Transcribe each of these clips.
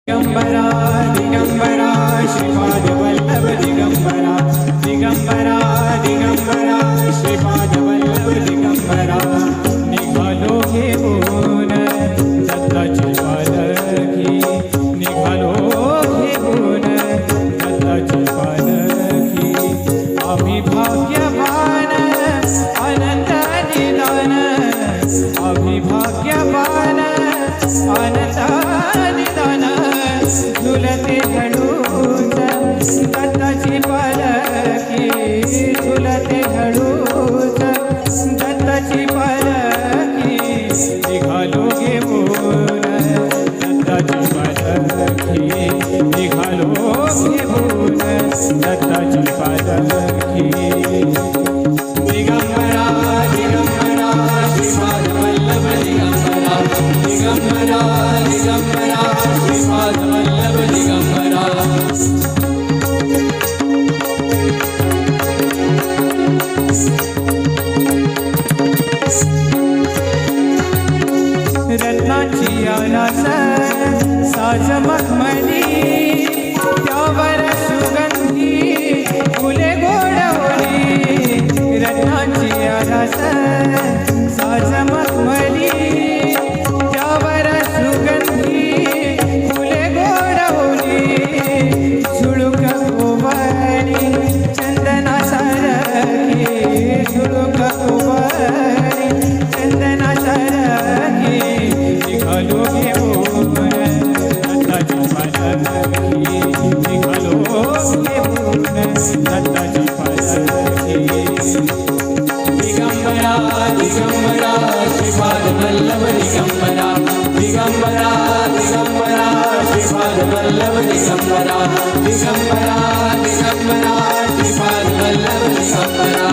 दिगंबरा दिगंबरा श्रीपाद वल्लभ दिगंबरा दिगंबरा दिगंबरा श्रीपाद वल्लभ दिगंबरा निघालो घेऊन दत्ताची पालखी निघालो घेऊन दत्ताची पालखी आम्ही भाग्यवान अनंत निदान आम्ही भाग्यवान अनंत निदान झुलते हळूच दत्ताची पालखी झुलते हळूच दत्ताची पालखी निघालो घेऊन दत्ताची पालखी निघालो घेऊन दत्ताची पालखी दिगंबरा दिगंबरा श्रीपाद वल्लभ दिगंबरा दिगंबरा दिगंबरा श्रीपाद वल्लभ दिगंबरा रत्नाची आलास साज मखमली त्यावर सुगंधी फुले गोडवली रत्नाची आलास साज मखमली त्यावर सुगंधी फुले गोडवली झुळुक उभारी चंदना सारखी झुळुक उभारी चंदना सारखी निघालो घेऊन दत्ताची पालखी निघालो घेऊन दत्ताची पालखी दिगंबरा दिगंबरा श्रीपाद वल्लभ दिगंबरा दिगंबरा दिगंबरा श्रीपाद वल्लभ दिगंबरा दिगंबरा दिगंबरा श्रीपाद वल्लभ दिगंबरा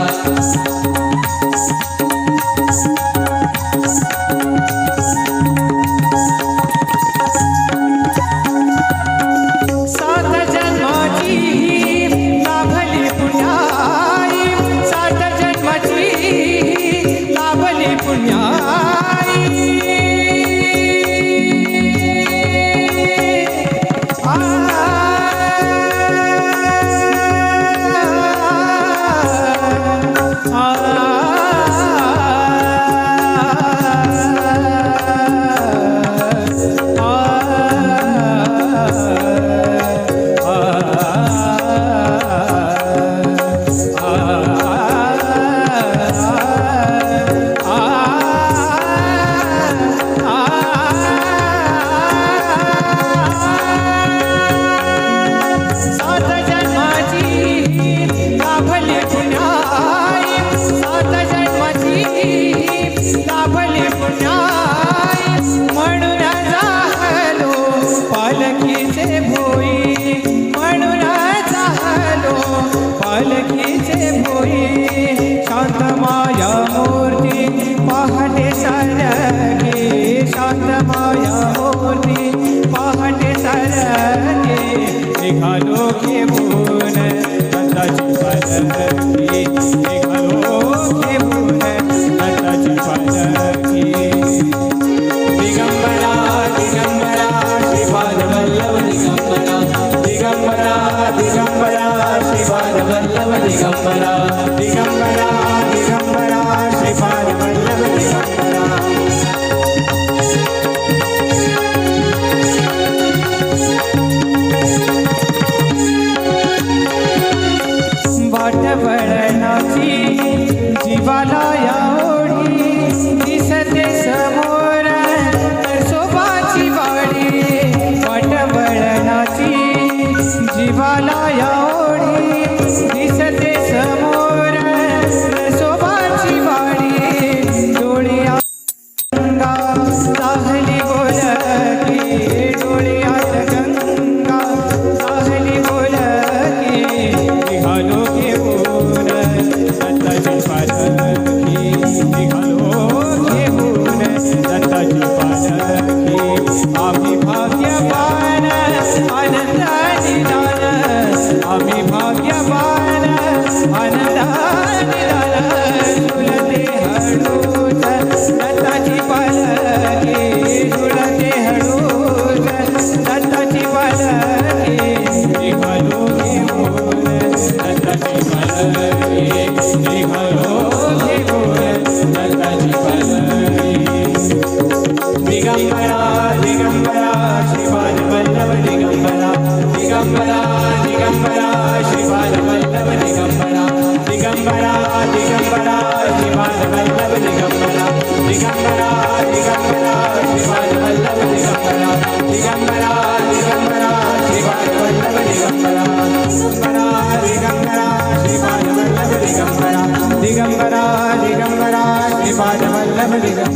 पालखीचे भोई म्हणून चाहलो पालखीचे भोई शांत माया मूर्ती पहाटे सारखे शांत माया मूर्ती पहाटे सारखे निघालो घेऊन दत्ताची पालखी निघालो घेऊन दत्ताची पालखी दिगंबरा दिगंबरा श्रीपाद वल्लभ दिगंबरा दिगंबरा दिगंबरा श्रीपाद वल्लभ दिगंबरा दिगंबरा दिगंबरा श्रीपाद वल्लभ दिगंबरा वाट वळणाची जीवाला या ओढी दिसते समोर नरसोबाची वाडी वाट वळणाची जीवाला या ओढी दिसते समोर नरसोबाची वाडी डोळ्यात गंगा साहली बोलकी डोळ्यात गंगा साहली बोलकी निघालो घेऊन दत्ताची पालखी निघालो घेऊन दत्ताची पालखी आम्ही भाग्यवान आनंद निदान आम्ही भाग्यवान आनंद निदान झुलते हळूच दत्ताची पालखी झुलते हळूच दत्ताची वीर